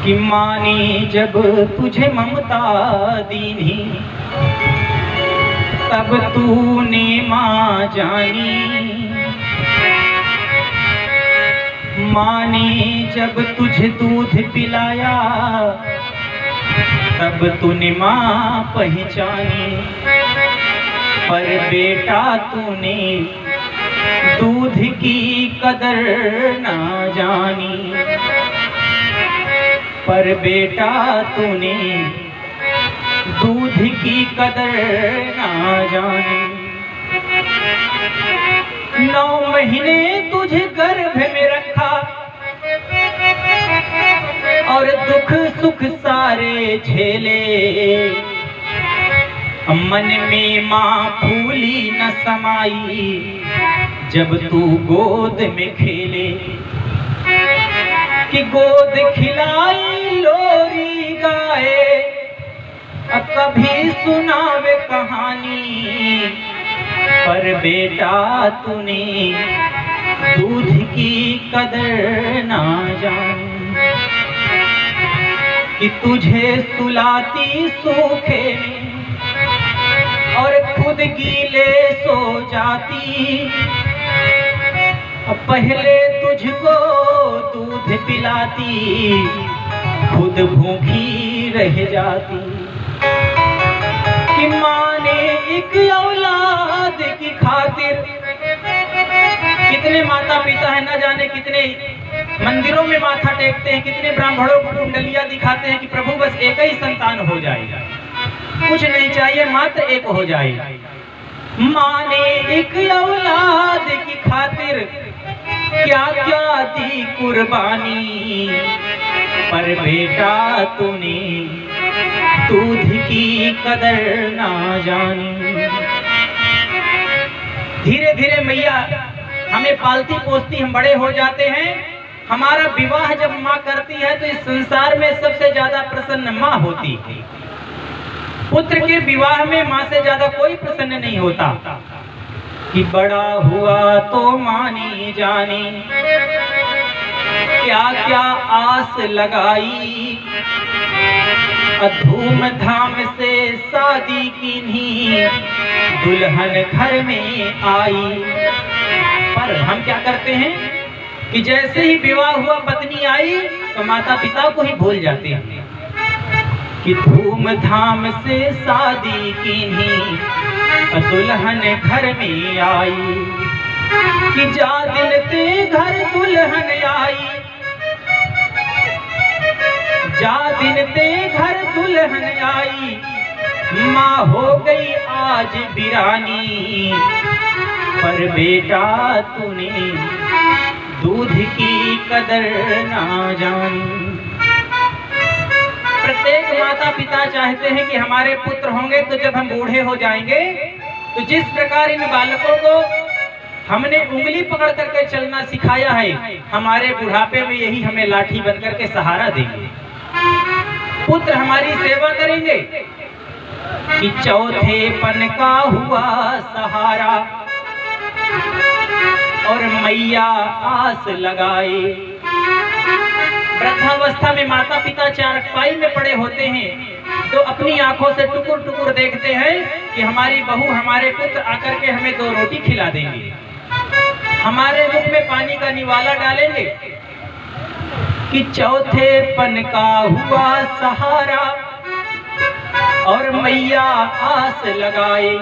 कि माँ ने जब तुझे ममता दीनी तब तूने माँ जानी। माँ ने जब तुझे दूध पिलाया तब तूने माँ पहचानी। पर बेटा तूने दूध की कदर ना जानी। पर बेटा तूने दूध की कदर ना जानी। 9 महीने तुझे गर्भ में रखा और दुख सुख सारे झेले। मन में माँ फूली न समाई जब तू गोद में खेले। कि गोद खिलाई लोरी गाए कभी सुनावे कहानी। पर बेटा तूने दूध की कदर ना जानी। कि तुझे सुलाती सूखे में और खुद गीले सो जाती। पहले तुझको दूध पिलाती खुद भूखी रह जाती। कि माँ ने एक औलाद की खातिर, कितने माता पिता है न जाने कितने मंदिरों में माथा टेकते हैं, कितने ब्राह्मणों को कुंडलियां दिखाते हैं कि प्रभु बस एक ही संतान हो जाए, कुछ नहीं चाहिए मात्र एक हो जाए। माँ ने एक औलाद की खातिर क्या क्या दी कुर्बानी। पर बेटा तूने दूध की कदर ना जानी। धीरे धीरे मैया हमें पालती पोसती, हम बड़े हो जाते हैं। हमारा विवाह जब माँ करती है तो इस संसार में सबसे ज्यादा प्रसन्न माँ होती है। पुत्र के विवाह में माँ से ज्यादा कोई प्रसन्न नहीं होता। कि बड़ा हुआ तो मानी जानी, क्या क्या आस लगाई। धूम धाम से शादी कीन्ही, दुल्हन घर में आई। पर हम क्या करते हैं कि जैसे ही विवाह हुआ पत्नी आई तो माता पिता को ही भूल जाते हैं। कि धूम धाम से शादी कीन्ही, दुल्हन घर में आई। कि जा दिन ते घर दुल्हन आई, जा दिन ते घर दुल्हन आई। माँ हो गई आज बिरानी। पर बेटा तूने दूध की कदर ना जानी। प्रत्येक माता पिता चाहते हैं कि हमारे पुत्र होंगे तो जब हम बूढ़े हो जाएंगे तो जिस प्रकार इन बालकों को हमने उंगली पकड़ करके चलना सिखाया है, हमारे बुढ़ापे में यही हमें लाठी बन करके सहारा देंगे। पुत्र हमारी सेवा करेंगे। कि चौथे पन का हुआ सहारा और मैया आस लगाए। वृद्धावस्था में माता पिता चारपाई में पड़े होते हैं तो अपनी आंखों से टुकुर टुकुर देखते हैं कि हमारी बहू हमारे पुत्र आकर के हमें 2 रोटी खिला देंगे, हमारे मुख में पानी का निवाला डालेंगे। कि चौथे पन का हुआ सहारा और मैया आस लगाए।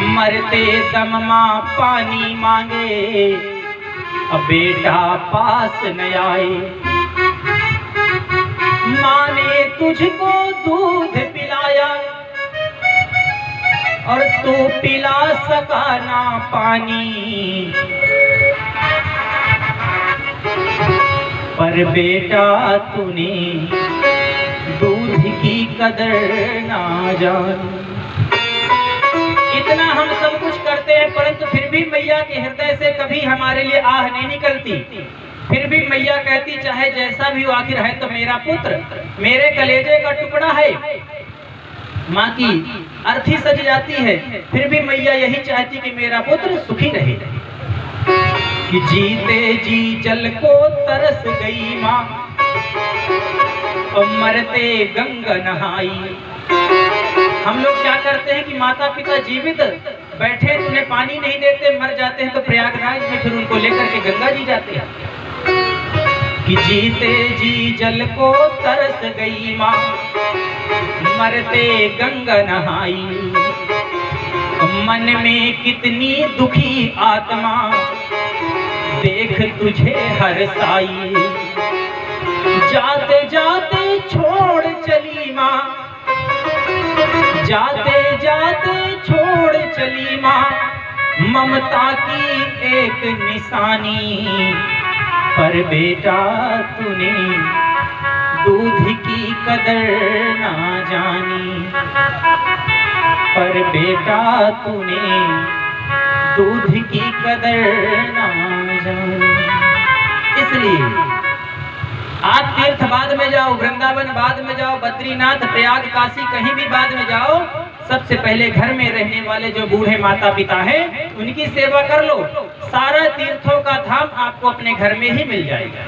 मरते दम माँ पानी मांगे, अब बेटा पास न आए। माँ ने तुझको दूध पिलाया और तू पिला सका ना पानी। पर बेटा तूने दूध की कदर ना जानी। इतना हम सब कुछ करते हैं परंतु फिर भी मैया के हृदय से कभी हमारे लिए आह नहीं निकलती। फिर भी मैया कहती चाहे जैसा भी हो, आखिर है तो मेरा पुत्र, मेरे कलेजे का टुकड़ा है। माँ की अर्थी सज जाती है, फिर भी मैया यही चाहती कि मेरा पुत्र सुखी रहे। कि जीते जी जल को तरस गई माँ, और मरते गंगा नहाई। हम लोग क्या करते हैं कि माता पिता जीवित बैठे उन्हें पानी नहीं देते, मर जाते हैं तो प्रयागराज में फिर उनको लेकर के गंगा जी जाते हैं कि जीते जी जल को तरस गई माँ, मरते गंगा नहाई। मन में कितनी दुखी आत्मा देख तुझे हर साई, जाते जाते छोड़ चली माँ, जाते जाते छोड़ चली माँ, ममता की एक निशानी। पर बेटा तूने दूध की कदर ना जानी, पर बेटा तूने दूध की कदर ना जानी। इसलिए आप तीर्थ बाद में जाओ, वृंदावन बाद में जाओ, बद्रीनाथ, प्रयाग, काशी कहीं भी बाद में जाओ, सबसे पहले घर में रहने वाले जो बूढ़े माता पिता हैं उनकी सेवा कर लो। सारा तीर्थों का धाम आपको अपने घर में ही मिल जाएगा।